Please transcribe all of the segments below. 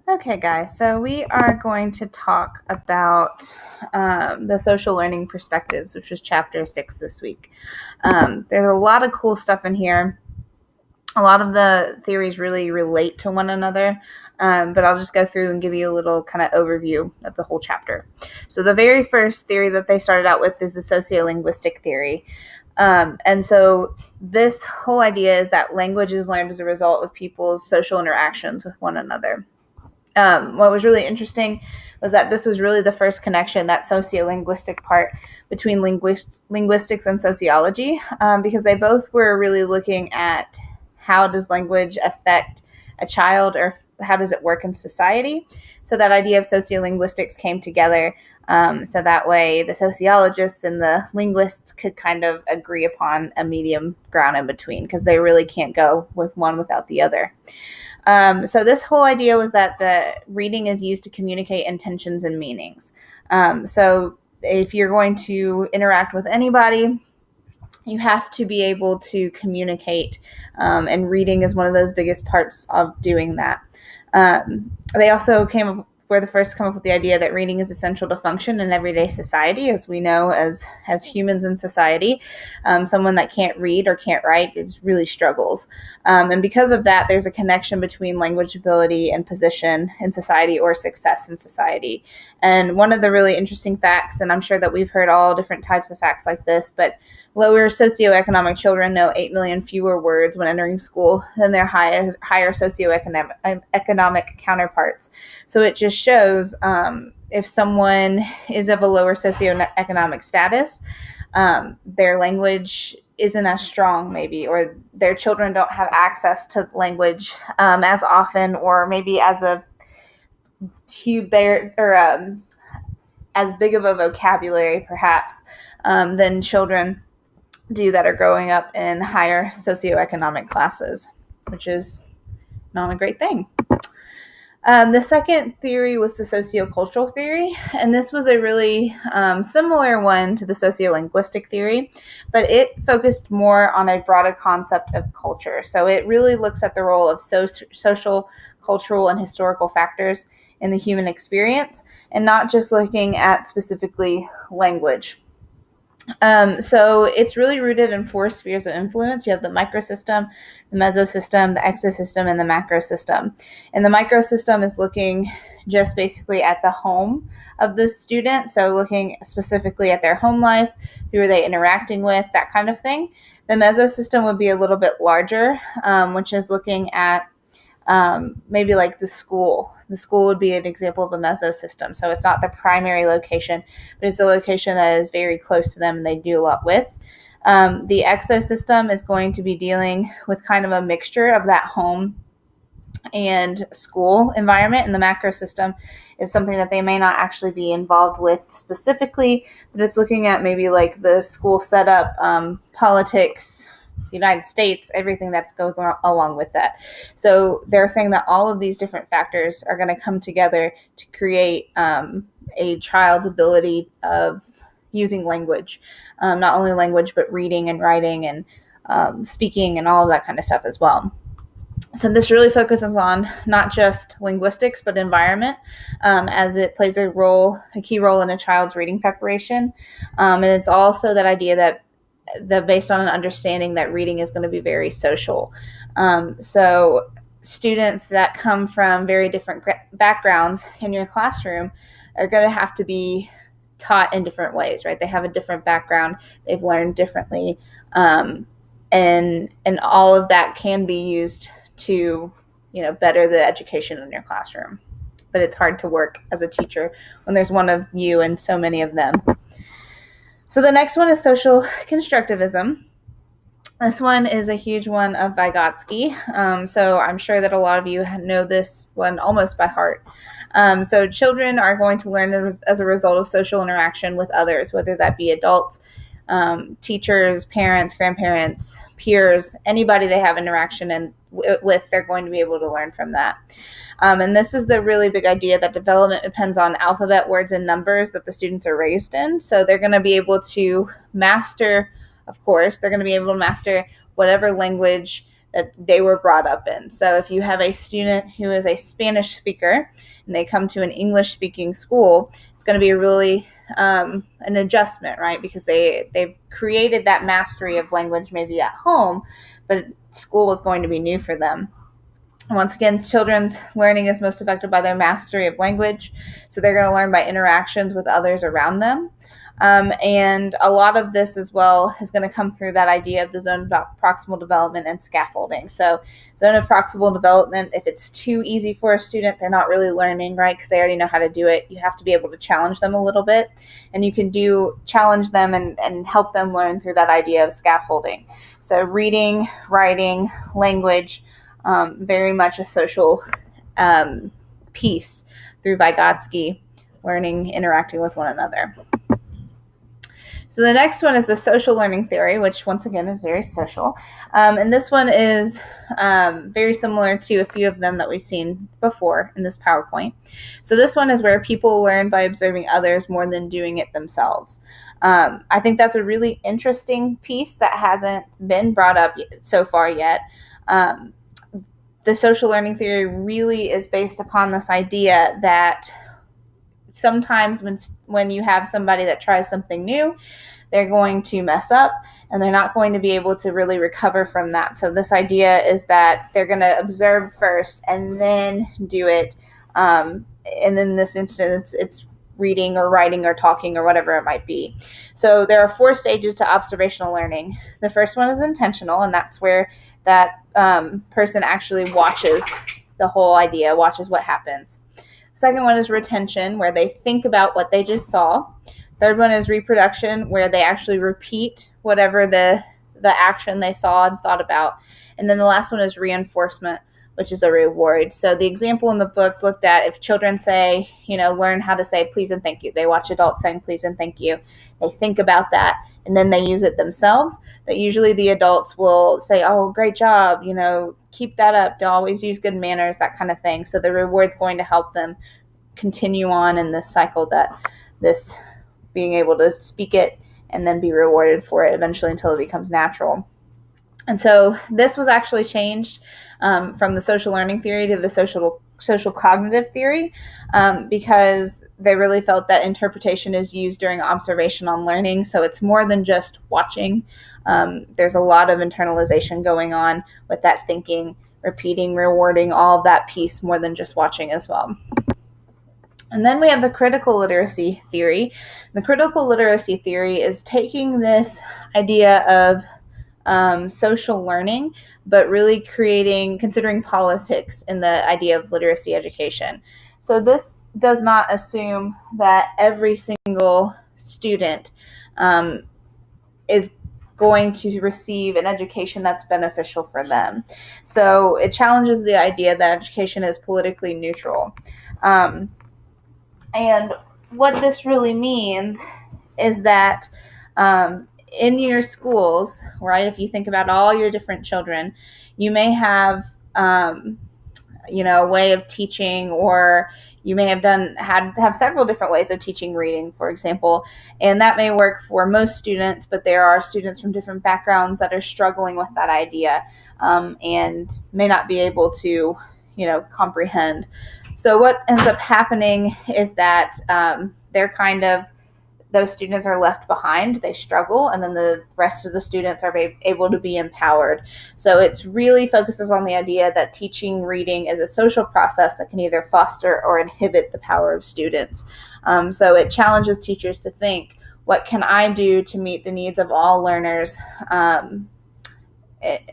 Okay, guys, so we are going to talk about the social learning perspectives, which was chapter 6 this week. There's a lot of cool stuff in here. A lot of the theories really relate to one another, but I'll just go through and give you a little kind of overview of the whole chapter. So the very first theory that they started out with is the sociolinguistic theory. And so this whole idea is that language is learned as a result of people's social interactions with one another. What was really interesting was that this was really the first connection, that sociolinguistic part between linguistics and sociology, because they both were really looking at how does language affect a child, or how does it work in society. So that idea of sociolinguistics came together, so that way the sociologists and the linguists could kind of agree upon a medium ground in between, because they really can't go with one without the other. So this whole idea was that the reading is used to communicate intentions and meanings. So if you're going to interact with anybody, you have to be able to communicate, and reading is one of those biggest parts of doing that. They also were the first to come up with the idea that reading is essential to function in everyday society. As we know, as humans in society, someone that can't read or can't write really struggles. And because of that, there's a connection between language ability and position in society, or success in society. And one of the really interesting facts, and I'm sure that we've heard all different types of facts like this, but lower socioeconomic children know 8 million fewer words when entering school than their higher socioeconomic counterparts. So it just shows, if someone is of a lower socioeconomic status, their language isn't as strong, maybe, or their children don't have access to language as often, or maybe as a huge as big of a vocabulary, perhaps, than children do that are growing up in higher socioeconomic classes, which is not a great thing. The second theory was the sociocultural theory, and this was a really similar one to the sociolinguistic theory, but it focused more on a broader concept of culture. So it really looks at the role of social, cultural, and historical factors in the human experience, and not just looking at specifically language. So it's really rooted in 4 spheres of influence. You have the microsystem, the mesosystem, the exosystem, and the macrosystem. And the microsystem is looking just basically at the home of the student, so looking specifically at their home life, who are they interacting with, that kind of thing. The mesosystem would be a little bit larger, which is looking at maybe like the school. The school would be an example of a mesosystem. So it's not the primary location, but it's a location that is very close to them and they do a lot with. The exosystem is going to be dealing with kind of a mixture of that home and school environment, and the macro system is something that they may not actually be involved with specifically, but it's looking at maybe like the school setup, politics, the United States, everything that goes along with that. So they're saying that all of these different factors are going to come together to create a child's ability of using language, not only language, but reading and writing and speaking and all of that kind of stuff as well. So this really focuses on not just linguistics, but environment, as it plays a key role in a child's reading preparation. And it's also that idea that based on an understanding that reading is going to be very social. So students that come from very different backgrounds in your classroom are going to have to be taught in different ways, right? They have a different background. They've learned differently. And all of that can be used to, better the education in your classroom. But it's hard to work as a teacher when there's one of you and so many of them. So the next one is social constructivism. This one is a huge one of Vygotsky. So I'm sure that a lot of you know this one almost by heart. So children are going to learn as a result of social interaction with others, whether that be adults, teachers, parents, grandparents, peers, anybody they have interaction with, they're going to be able to learn from that. And this is the really big idea that development depends on alphabet, words, and numbers that the students are raised in. So they're going to be able to master, of course, they're going to be able to master whatever language that they were brought up in. So if you have a student who is a Spanish speaker and they come to an English speaking school, it's going to be really an adjustment, right? Because they've created that mastery of language maybe at home, but school is going to be new for them. Once again, children's learning is most affected by their mastery of language. So they're going to learn by interactions with others around them. And a lot of this as well is going to come through that idea of the zone of proximal development and scaffolding. So zone of proximal development, if it's too easy for a student, they're not really learning, right? Because they already know how to do it. You have to be able to challenge them a little bit. And you can challenge them and help them learn through that idea of scaffolding. So reading, writing, language, very much a social piece through Vygotsky, learning, interacting with one another. So the next one is the social learning theory, which once again is very social. And this one is very similar to a few of them that we've seen before in this PowerPoint. So this one is where people learn by observing others more than doing it themselves. I think that's a really interesting piece that hasn't been brought up so far yet. The social learning theory really is based upon this idea that sometimes when you have somebody that tries something new, they're going to mess up and they're not going to be able to really recover from that. So this idea is that they're going to observe first and then do it. And in this instance, it's reading or writing or talking or whatever it might be. So there are 4 stages to observational learning. The first one is intentional, and that's where that person actually watches the whole idea, watches what happens. Second one is retention, where they think about what they just saw. Third one is reproduction, where they actually repeat whatever the action they saw and thought about. And then the last one is reinforcement, which is a reward. So the example in the book looked at if children say, learn how to say please and thank you. They watch adults saying please and thank you. They think about that, and then they use it themselves. That usually the adults will say, oh, great job, keep that up. Always use good manners, that kind of thing. So the reward's going to help them continue on in this cycle, that this being able to speak it and then be rewarded for it eventually until it becomes natural. And so this was actually changed from the social learning theory to the social cognitive theory because they really felt that interpretation is used during observation on learning. So it's more than just watching. There's a lot of internalization going on with that thinking, repeating, rewarding, all of that piece more than just watching as well. And then we have the critical literacy theory. The critical literacy theory is taking this idea of social learning, but really considering politics in the idea of literacy education. So this does not assume that every single student is going to receive an education that's beneficial for them. So it challenges the idea that education is politically neutral. And what this really means is that in your schools, right, if you think about all your different children, you may have, a way of teaching, or you may have several different ways of teaching reading, for example, and that may work for most students, but there are students from different backgrounds that are struggling with that idea and may not be able to, comprehend. So what ends up happening is that those students are left behind, they struggle, and then the rest of the students are able to be empowered. So it really focuses on the idea that teaching reading is a social process that can either foster or inhibit the power of students. So it challenges teachers to think, what can I do to meet the needs of all learners,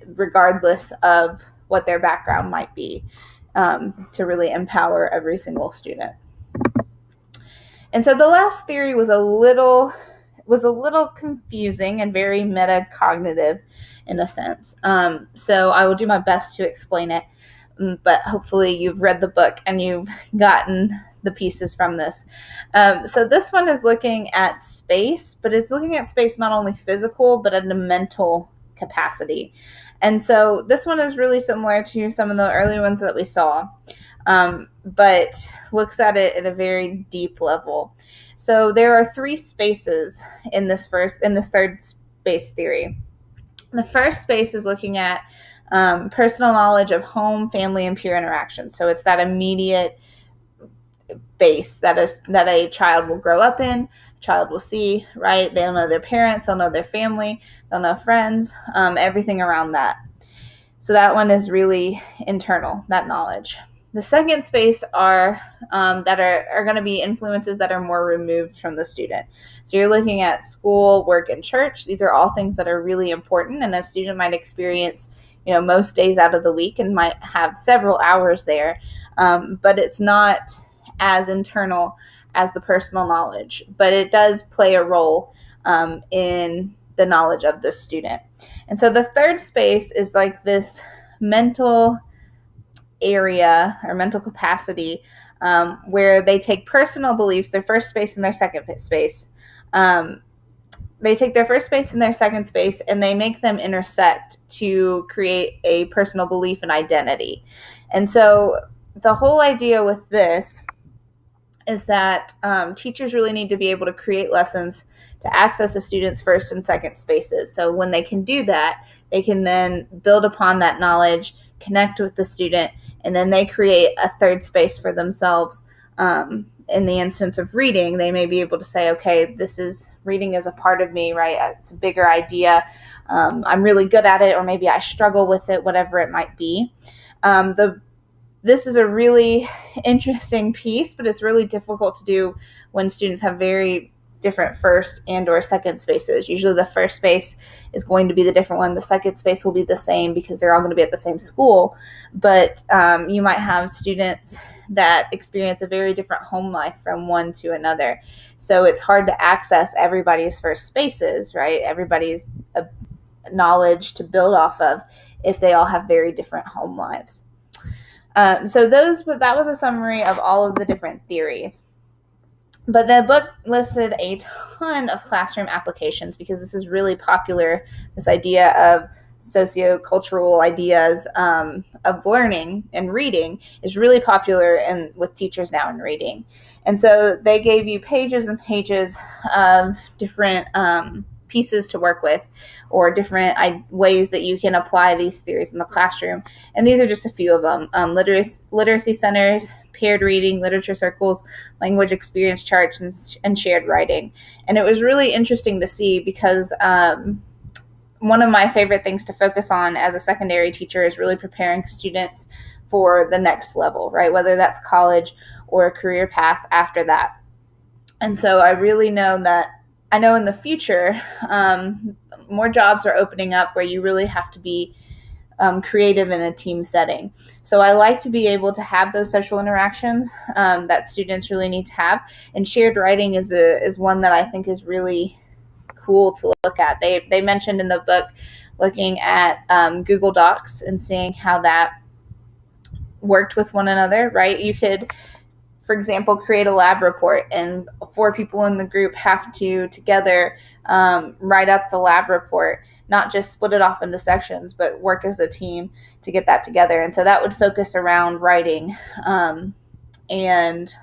regardless of what their background might be, to really empower every single student. And so the last theory was a little confusing and very metacognitive in a sense. So I will do my best to explain it, but hopefully you've read the book and you've gotten the pieces from this. So this one is looking at space, but it's looking at space not only physical, but in a mental capacity. And so this one is really similar to some of the early ones that we saw. But looks at it at a very deep level. So there are 3 spaces in this third space theory. The first space is looking at Personal knowledge of home, family, and peer interaction. So it's that immediate base that a child will grow up in, child will see, right? They'll know their parents, they'll know their family, they'll know friends, everything around that. So that one is really internal, that knowledge. The second space are that are going to be influences that are more removed from the student. So you're looking at school, work, and church. These are all things that are really important, and a student might experience, most days out of the week and might have several hours there, but it's not as internal as the personal knowledge. But it does play a role in the knowledge of the student. And so the third space is like this mental area or mental capacity where they take personal beliefs, their first space and their second space. They take their first space and their second space and they make them intersect to create a personal belief and identity. And so the whole idea with this is that teachers really need to be able to create lessons to access a student's first and second spaces. So when they can do that, they can then build upon that knowledge, connect with the student, and then they create a third space for themselves. In the instance of reading, they may be able to say, okay, reading is a part of me, right? It's a bigger idea. I'm really good at it, or maybe I struggle with it, whatever it might be. This is a really interesting piece, but it's really difficult to do when students have very different first and or second spaces. Usually the first space is going to be the different one. The second space will be the same because they're all going to be at the same school. But you might have students that experience a very different home life from one to another. So it's hard to access everybody's first spaces, right? Everybody's knowledge to build off of if they all have very different home lives. So that was a summary of all of the different theories. But the book listed a ton of classroom applications because this is really popular, this idea of sociocultural ideas of learning and reading is really popular with teachers now in reading. And so they gave you pages and pages of different pieces to work with or different ways that you can apply these theories in the classroom. And these are just a few of them. Literacy centers, paired reading, literature circles, language experience charts, and shared writing. And it was really interesting to see because one of my favorite things to focus on as a secondary teacher is really preparing students for the next level, right? Whether that's college or a career path after that. And so I really know that I know in the future, more jobs are opening up where you really have to be creative in a team setting. So I like to be able to have those social interactions that students really need to have. And shared writing is one that I think is really cool to look at. They mentioned in the book looking at Google Docs and seeing how that worked with one another, right? You could, for example, create a lab report and 4 people in the group have to together write up the lab report, not just split it off into sections, but work as a team to get that together. And so that would focus around writing and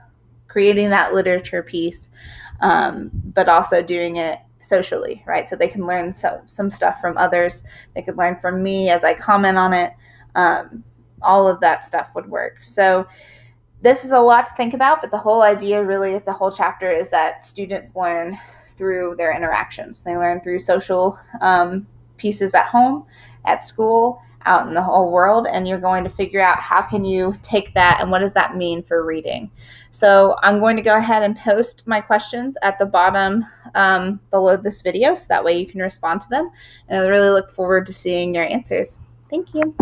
creating that literature piece, but also doing it socially, right? So they can learn some stuff from others. They could learn from me as I comment on it. All of that stuff would work. So this is a lot to think about, but the whole idea really of the whole chapter is that students learn through their interactions. They learn through social pieces at home, at school, out in the whole world, and you're going to figure out how can you take that and what does that mean for reading. So I'm going to go ahead and post my questions at the bottom below this video so that way you can respond to them, and I really look forward to seeing your answers. Thank you.